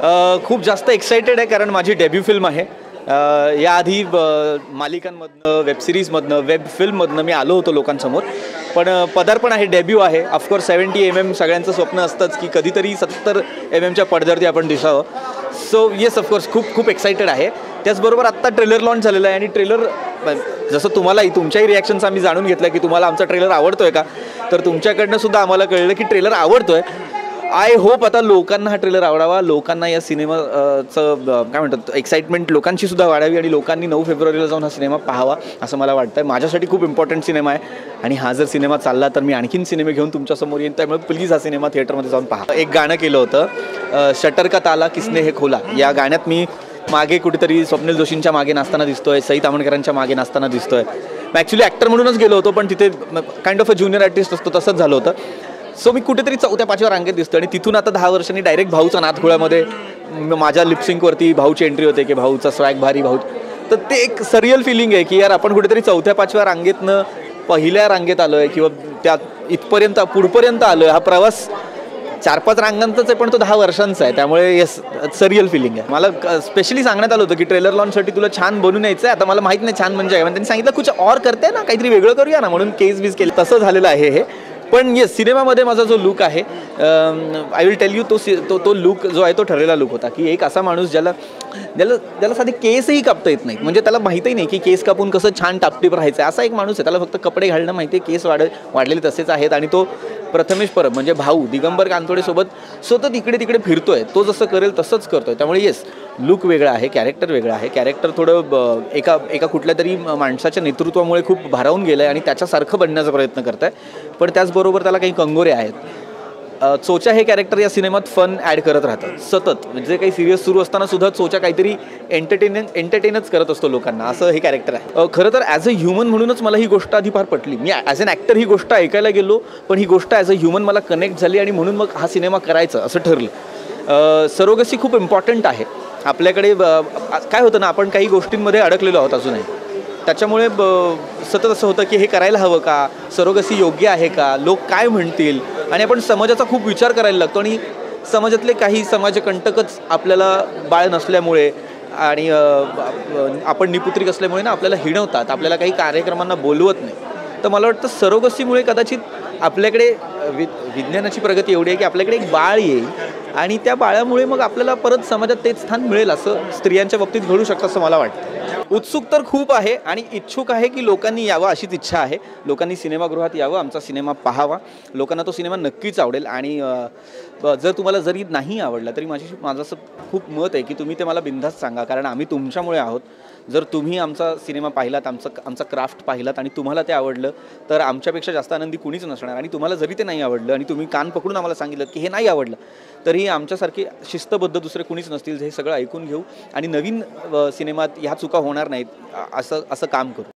खूप जास्त एक्साइटेड आहे कारण माझी डेब्यू फिल्म आहे। याआधी मालिकांमधनं, वेब सिरीजमधनं, वेब फिल्ममधनं मी आलो होतो लोकांसमोर, पण पदार्पण आहे, डेब्यू आहे। ऑफकोर्स 70 mm सगळ्यांचं स्वप्न असतंच की कधीतरी 70 mm पडद्यावरती आपण दिसावं। सो येस, ऑफकोर्स खूप एक्साइटेड आहे। त्याचबरोबर आत्ता ट्रेलर लॉन्च झालेलं आहे आणि ट्रेलर जसं तुम्हालाही तुमच्याही रिॲक्शन्स आम्ही जाणून घेतलं की तुम्हाला आमचा ट्रेलर आवडतोय का, तर तुमच्याकडनं सुद्धा आम्हाला कळलं की ट्रेलर आवडतोय। आय होप आता लोकांना हा ट्रेलर आवडावा, लोकांना या सिनेमाचं काय म्हणतात एक्साइटमेंट लोकांची सुद्धा वाढावी आणि लोकांनी 9 फेब्रुवारीला जाऊन हा सिनेमा पाहावा असं मला वाटतं। माझ्यासाठी खूप इम्पॉर्टंट सिनेमा आहे आणि हा जर सिनेमा चालला तर मी आणखीन सिनेमे घेऊन तुमच्यासमोर येईन, त्यामुळे प्लीज हा सिनेमा थिएटरमध्ये जाऊन पहा। एक गाणं केलं होतं शटर का ताला किसने हे खोला, या गाण्यात मी मागे कुठेतरी स्वप्नील जोशींच्या मागे नाचताना दिसतोय, सई तामणकरांच्या मागे नाचताना दिसतोय। मी ॲक्च्युली ॲक्टर म्हणूनच गेलो होतो, पण तिथे kind of a junior artist असतो तसंच झालं होतं। सो मी कुठेतरी 4थ्या-5व्या रांगेत दिसतो आणि तिथून आता 10 वर्षांनी डायरेक्ट भाऊचा नातखुळ्यामध्ये माझ्या लिपसिंकवरती भाऊची एंट्री होते की भाऊचा स्वॅग भारी भाऊ, तर ते एक सरियल फिलिंग आहे की यार आपण कुठेतरी 4थ्या-5व्या रांगेतनं पहिल्या रांगेत आलो आहे किंवा त्या इथपर्यंत पुढपर्यंत आलो आहे। हा प्रवास 4-5 रांगांचाच आहे पण तो 10 वर्षांचा आहे, त्यामुळे येस सरियल फिलिंग आहे। मला स्पेशली सांगण्यात आलं होतं की ट्रेलर लॉन्चसाठी तुला छान बनून यायचं आहे। आता मला माहीत नाही छान म्हणजे काय, त्यांनी सांगितलं कुछ और करते ना, काहीतरी वेगळं करूया ना, म्हणून केस बीस केलं, तसं झालेलं आहे हे। पण येस, सिनेमामध्ये माझा जो लुक आहे, आय विल टेल यू, तो लुक जो आहे तो ठरलेला लुक होता की एक असा माणूस ज्याला साधे केसही कापता येत नाहीत, म्हणजे त्याला माहितीही नाही की केस कापून कसं छान टापटीप राहायचं, असा एक माणूस आहे। त्याला फक्त कपडे घालणं माहिती आहे, केस वाढलेले तसेच आहेत आणि तो प्रथमेश परब म्हणजे भाऊ दिगंबर कांतोडेसोबत सतत इकडे तिकडे फिरतोय, तो जसं करेल तसंच करतोय। त्यामुळे येस, लुक वेगळा आहे, कॅरेक्टर वेगळं आहे। कॅरेक्टर थोडं एका कुठल्या तरी माणसाच्या नेतृत्वामुळे खूप भारावून गेलं आहे आणि त्याच्यासारखं बनण्याचा प्रयत्न करत आहे, पण त्याचबरोबर त्याला काही कंगोरे आहेत। चोचा हे कॅरेक्टर या सिनेमात फन ॲड करत राहतं सतत, म्हणजे काही सिरियस सुरू असताना सुद्धा चोचा काहीतरी एंटरटेनच करत असतो लोकांना, असं हे कॅरेक्टर आहे। खरं तर ॲज अ ह्युमन म्हणूनच मला ही गोष्ट आधी फार पटली। मी ॲज अन ॲक्टर ही गोष्ट ऐकायला गेलो, पण ही गोष्ट ॲज अ ह्युमन मला कनेक्ट झाली आणि म्हणून मग हा सिनेमा करायचं असं ठरलं। सरोगसी खूप इम्पॉर्टंट आहे आपल्याकडे। काय होतं ना, आपण काही गोष्टींमध्ये अडकलेलो आहोत अजूनही, त्याच्यामुळे सतत असं होतं की हे करायला हवं का, सरोगसी योग्य आहे का, लोक काय म्हणतील, आणि आपण समाजाचा खूप विचार करायला लागतो आणि समाजातले काही समाजकंटकच आपल्याला बाळ नसल्यामुळे आणि आपण निपुत्रिक असल्यामुळे ना आपल्याला हिणवतात, आपल्याला काही कार्यक्रमांना बोलवत नाही। तर मला वाटतं सरोगसीमुळे कदाचित आपल्याकडे विज्ञानाची प्रगती एवढी आहे की आपल्याकडे एक बाळ येईल आणि त्या बाळामुळे मग आपल्याला परत समाजात तेच स्थान मिळेल, असं स्त्रियांच्या बाबतीत घडू शकतं असं मला वाटतं। उत्सुक तर खूप आहे आणि इच्छुक आहे की लोकांनी यावं, अशीच इच्छा आहे। लोकांनी सिनेमागृहात यावं, आमचा सिनेमा पाहावा, लोकांना तो सिनेमा नक्कीच आवडेल। आणि जर तुम्हाला जरी नाही आवडला तरी माझं असं खूप मत आहे की तुम्ही ते मला बिनधास्त सांगा, कारण आम्ही तुमच्यामुळे आहोत। जर तुम्ही आमचा सिनेमा पाहिलात, आमचा क्राफ्ट पाहिलात आणि तुम्हाला ते आवडलं, तर आमच्यापेक्षा जास्त आनंदी कुणीच नसणार। आणि तुम्हाला जरी ते नाही आवडलं आणि तुम्ही कान पकडून आम्हाला सांगितलं की हे नाही आवडलं, तरी आमच्यासारखे शिस्तबद्ध दुसरे कुणीच नसतील हे सगळं ऐकून घेऊ आणि नवीन सिनेमात ह्या चुका होणार नाहीत असं काम करू।